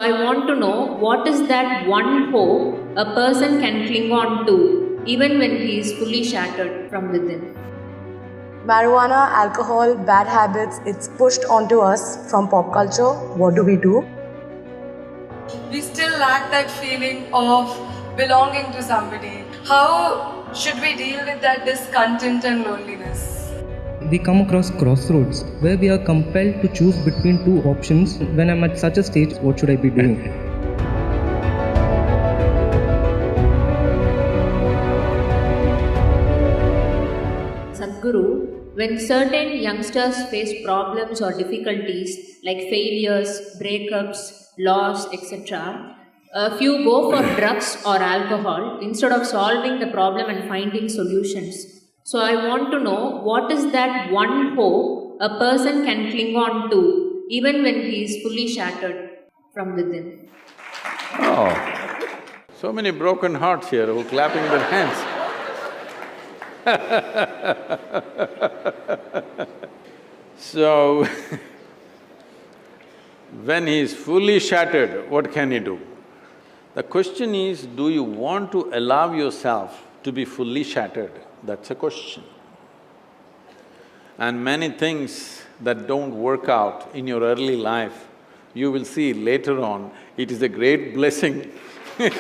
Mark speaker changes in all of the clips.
Speaker 1: I want to know what is that one hope a person can cling on to even when he is fully shattered from within.
Speaker 2: Marijuana, alcohol, bad habits, it's pushed onto us from pop culture. What do?
Speaker 3: We still lack that feeling of belonging to somebody. How should we deal with that discontent and loneliness?
Speaker 4: We come across crossroads where we are compelled to choose between two options. When I'm at such a stage, what should I be doing?
Speaker 1: Sadhguru, when certain youngsters face problems or difficulties like failures, breakups, loss, etc., a few go for drugs or alcohol instead of solving the problem and finding solutions. So I want to know what is that one hope a person can cling on to even when he is fully shattered from within.
Speaker 5: Oh, so many broken hearts here who are clapping their hands. So, when he is fully shattered, what can he do? The question is, do you want to allow yourself to be fully shattered? That's a question. And many things that don't work out in your early life, you will see later on, it is a great blessing. There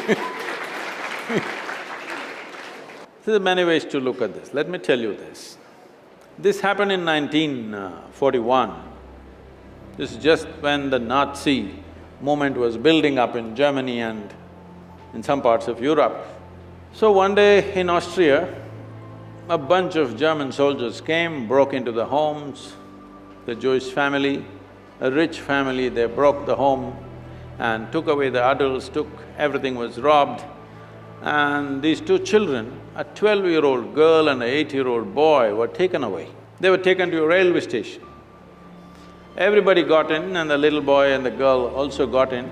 Speaker 5: are many ways to look at this. Let me tell you this. This happened in 1941. This is just when the Nazi movement was building up in Germany and in some parts of Europe. So one day in Austria, a bunch of German soldiers came, broke into the homes, the Jewish family, a rich family, they broke the home and took away the adults, everything was robbed. And these two children, a 12-year-old girl and an 8-year-old boy were taken away. They were taken to a railway station. Everybody got in and the little boy and the girl also got in,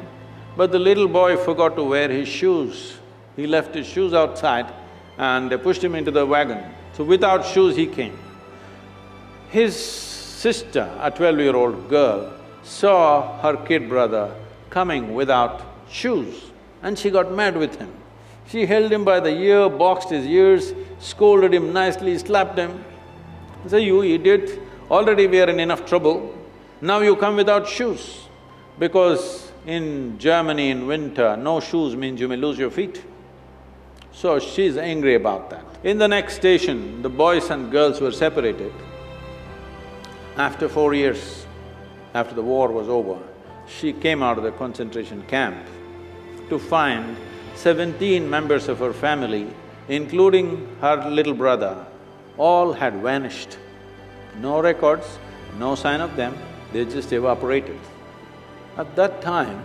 Speaker 5: but the little boy forgot to wear his shoes. He left his shoes outside and they pushed him into the wagon. So without shoes he came. His sister, a 12-year-old girl, saw her kid brother coming without shoes and she got mad with him. She held him by the ear, boxed his ears, scolded him nicely, slapped him. Say, "You idiot, already we are in enough trouble, now you come without shoes." Because in Germany in winter, no shoes means you may lose your feet. So she's angry about that. In the next station, the boys and girls were separated. After 4 years, after the war was over, she came out of the concentration camp to find 17 members of her family, including her little brother, all had vanished. No records, no sign of them, they just evaporated. At that time,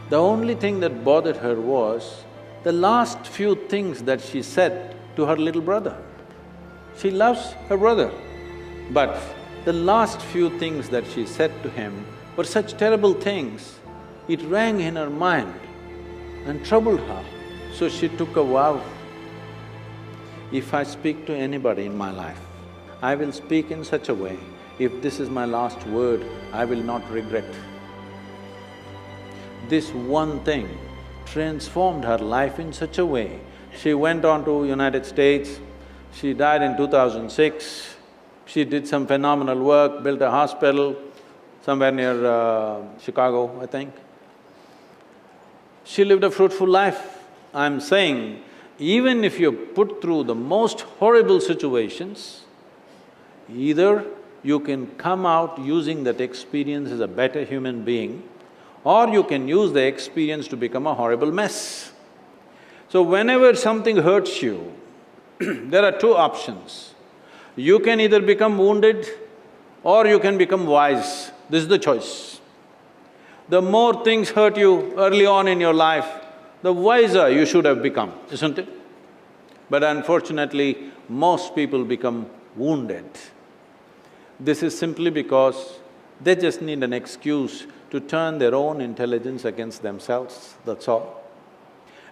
Speaker 5: the only thing that bothered her was the last few things that she said to her little brother. She loves her brother, but the last few things that she said to him were such terrible things, it rang in her mind and troubled her. So she took a vow, if I speak to anybody in my life, I will speak in such a way, if this is my last word, I will not regret. This one thing transformed her life in such a way. She went on to United States, she died in 2006, she did some phenomenal work, built a hospital somewhere near Chicago, I think. She lived a fruitful life. I'm saying, even if you're put through the most horrible situations, either you can come out using that experience as a better human being, or you can use the experience to become a horrible mess. So whenever something hurts you, there are two options. You can either become wounded or you can become wise. This is the choice. The more things hurt you early on in your life, the wiser you should have become, isn't it? But unfortunately, most people become wounded. This is simply because they just need an excuse to turn their own intelligence against themselves, that's all.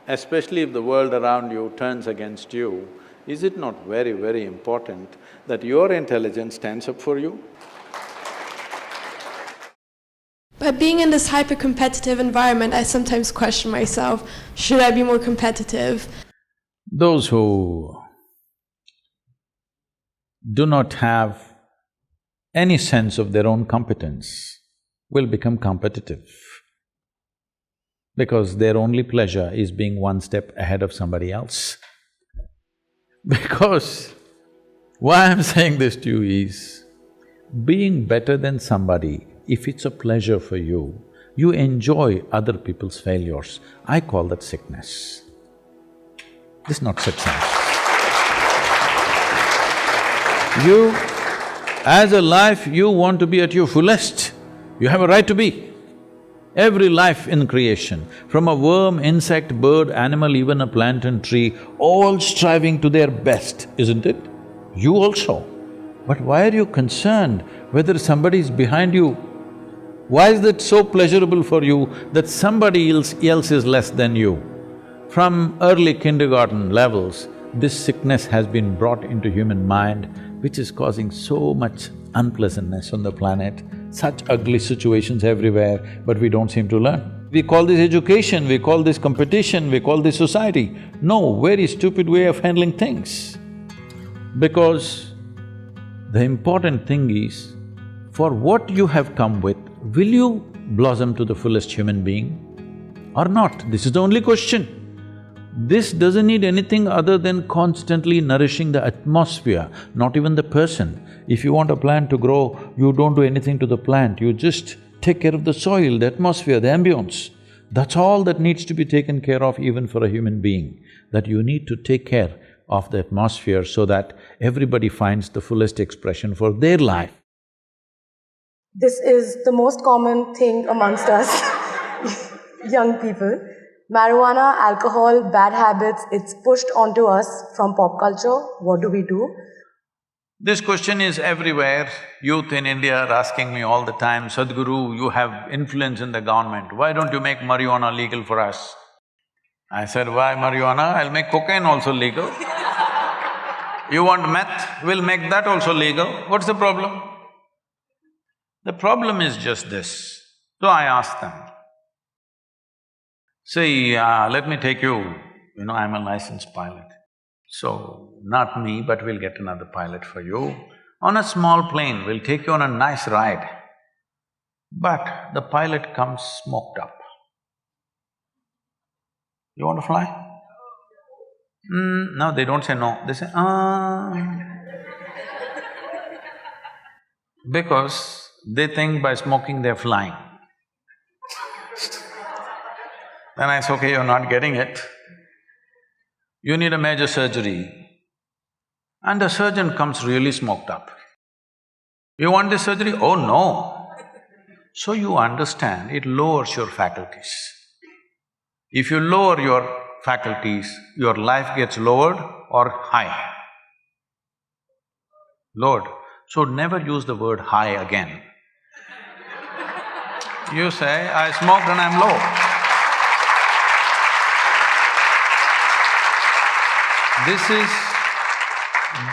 Speaker 5: Especially if the world around you turns against you, is it not very, very important that your intelligence stands up for you?
Speaker 6: But being in this hyper-competitive environment, I sometimes question myself, should I be more competitive?
Speaker 5: Those who do not have any sense of their own competence will become competitive because their only pleasure is being one step ahead of somebody else. Because why I'm saying this to you is, being better than somebody, if it's a pleasure for you, you enjoy other people's failures. I call that sickness. This is not success. You, as a life, you want to be at your fullest. You have a right to be. Every life in creation, from a worm, insect, bird, animal, even a plant and tree, all striving to their best, isn't it? You also. But why are you concerned whether somebody is behind you? Why is that so pleasurable for you that somebody else is less than you? From early kindergarten levels, this sickness has been brought into human mind, which is causing so much unpleasantness on the planet, such ugly situations everywhere, but we don't seem to learn. We call this education, we call this competition, we call this society. No, very stupid way of handling things. Because the important thing is, for what you have come with, will you blossom to the fullest human being or not? This is the only question. This doesn't need anything other than constantly nourishing the atmosphere, not even the person. If you want a plant to grow, you don't do anything to the plant, you just take care of the soil, the atmosphere, the ambience. That's all that needs to be taken care of even for a human being, that you need to take care of the atmosphere so that everybody finds the fullest expression for their life.
Speaker 2: This is the most common thing amongst us, young people. Marijuana, alcohol, bad habits, it's pushed onto us from pop culture. What do we do?
Speaker 5: This question is everywhere. Youth in India are asking me all the time, Sadhguru, you have influence in the government, why don't you make marijuana legal for us? I said, why marijuana? I'll make cocaine also legal. You want meth? We'll make that also legal. What's the problem? The problem is just this. So I asked them, see, let me take you, I'm a licensed pilot. So, not me, but we'll get another pilot for you. On a small plane, we'll take you on a nice ride. But the pilot comes smoked up. You want to fly? No, they don't say no, they say, because they think by smoking they're flying. Then I say, okay, you're not getting it. You need a major surgery, and the surgeon comes really smoked up. You want this surgery? Oh no! So you understand, it lowers your faculties. If you lower your faculties, your life gets lowered or high. Lowered. So never use the word high again. You say, I smoked and I'm low.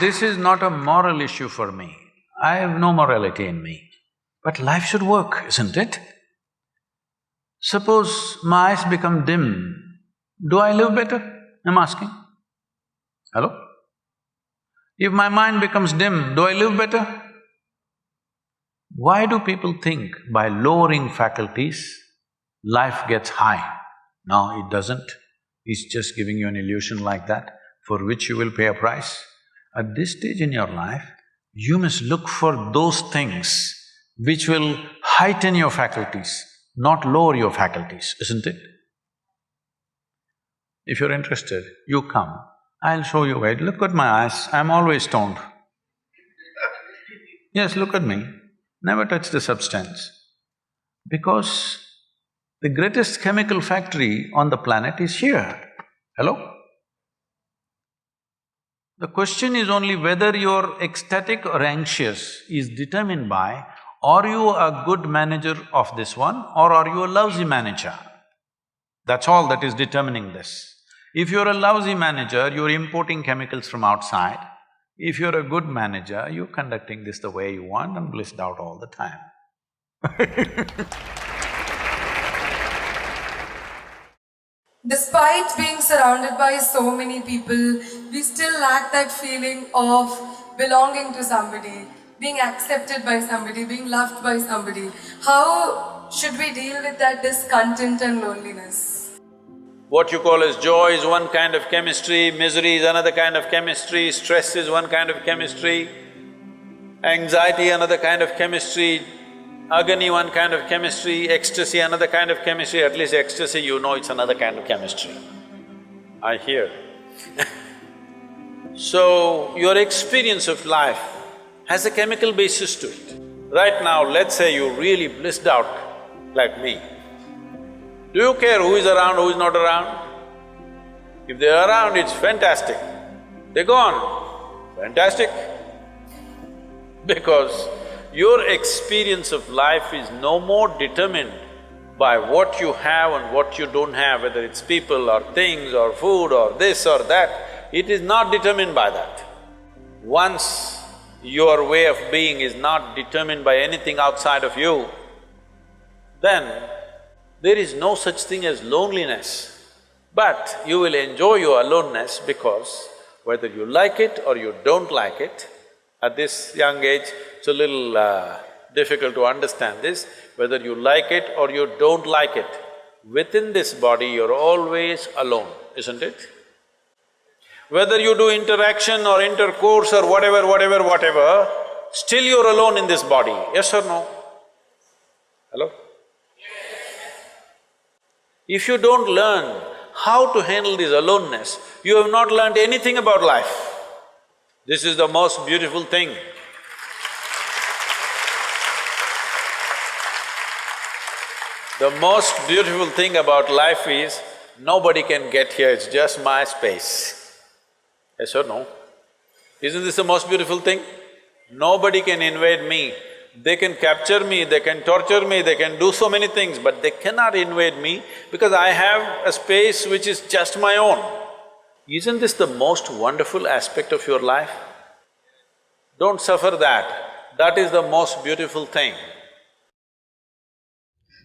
Speaker 5: This is not a moral issue for me. I have no morality in me. But life should work, isn't it? Suppose my eyes become dim, do I live better? I'm asking. Hello? If my mind becomes dim, do I live better? Why do people think by lowering faculties, life gets high? No, it doesn't. It's just giving you an illusion like that, for which you will pay a price. At this stage in your life, you must look for those things which will heighten your faculties, not lower your faculties, isn't it? If you're interested, you come, I'll show you. Wait, look at my eyes, I'm always stoned. Yes, look at me, never touch the substance. Because the greatest chemical factory on the planet is here. Hello? The question is only whether you're ecstatic or anxious is determined by, are you a good manager of this one or are you a lousy manager? That's all that is determining this. If you're a lousy manager, you're importing chemicals from outside. If you're a good manager, you're conducting this the way you want and blissed out all the time.
Speaker 3: Despite being surrounded by so many people, we still lack that feeling of belonging to somebody, being accepted by somebody, being loved by somebody. How should we deal with that discontent and loneliness?
Speaker 5: What you call as joy is one kind of chemistry, misery is another kind of chemistry, stress is one kind of chemistry, anxiety another kind of chemistry, agony one kind of chemistry, ecstasy another kind of chemistry. At least ecstasy, you know it's another kind of chemistry, I hear. So, your experience of life has a chemical basis to it. Right now, let's say you really blissed out like me. Do you care who is around, who is not around? If they're around, it's fantastic. They're gone, fantastic. Because your experience of life is no more determined by what you have and what you don't have, whether it's people or things or food or this or that. It is not determined by that. Once your way of being is not determined by anything outside of you, then there is no such thing as loneliness. But you will enjoy your aloneness because whether you like it or you don't like it, at this young age, it's a little difficult to understand this, whether you like it or you don't like it, within this body you're always alone, isn't it? Whether you do interaction or intercourse or whatever, still you're alone in this body, yes or no? Hello? If you don't learn how to handle this aloneness, you have not learned anything about life. This is the most beautiful thing. The most beautiful thing about life is, nobody can get here, it's just my space. Yes or no? Isn't this the most beautiful thing? Nobody can invade me. They can capture me, they can torture me, they can do so many things, but they cannot invade me because I have a space which is just my own. Isn't this the most wonderful aspect of your life? Don't suffer that. That is the most beautiful thing.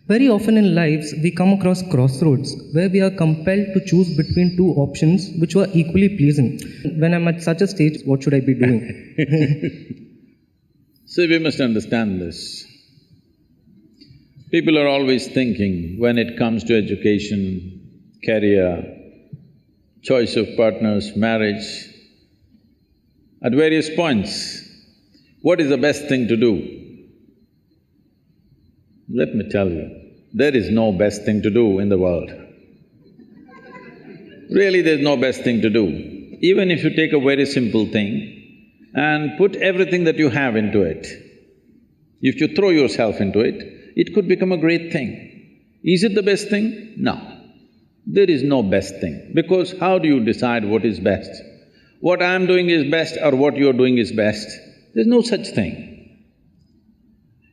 Speaker 4: Very often in lives, we come across crossroads where we are compelled to choose between two options which were equally pleasing. When I'm at such a stage, what should I be doing?
Speaker 5: See, we must understand this. People are always thinking when it comes to education, career, choice of partners, marriage, at various points, what is the best thing to do? Let me tell you, there is no best thing to do in the world. Really, there's no best thing to do. Even if you take a very simple thing and put everything that you have into it, if you throw yourself into it, it could become a great thing. Is it the best thing? No. There is no best thing, because how do you decide what is best? What I'm doing is best or what you're doing is best? There's no such thing.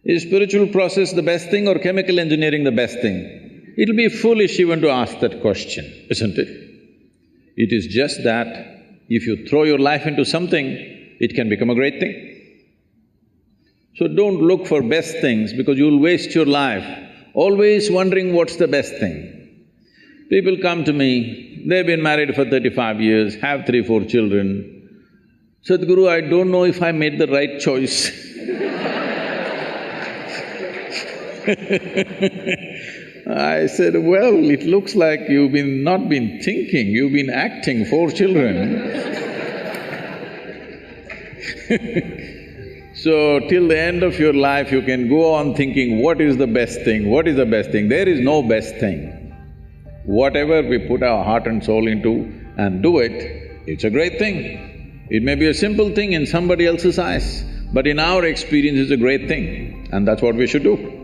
Speaker 5: Is spiritual process the best thing or chemical engineering the best thing? It'll be foolish even to ask that question, isn't it? It is just that if you throw your life into something, it can become a great thing. So don't look for best things because you'll waste your life always wondering what's the best thing. People come to me, they've been married for 35 years, have 3, 4 children. Sadhguru, I don't know if I made the right choice. I said, well, it looks like you've not been thinking, you've been acting 4 children. So, till the end of your life, you can go on thinking, what is the best thing, what is the best thing? There is no best thing. Whatever we put our heart and soul into and do it, it's a great thing. It may be a simple thing in somebody else's eyes, but in our experience it's a great thing, and that's what we should do.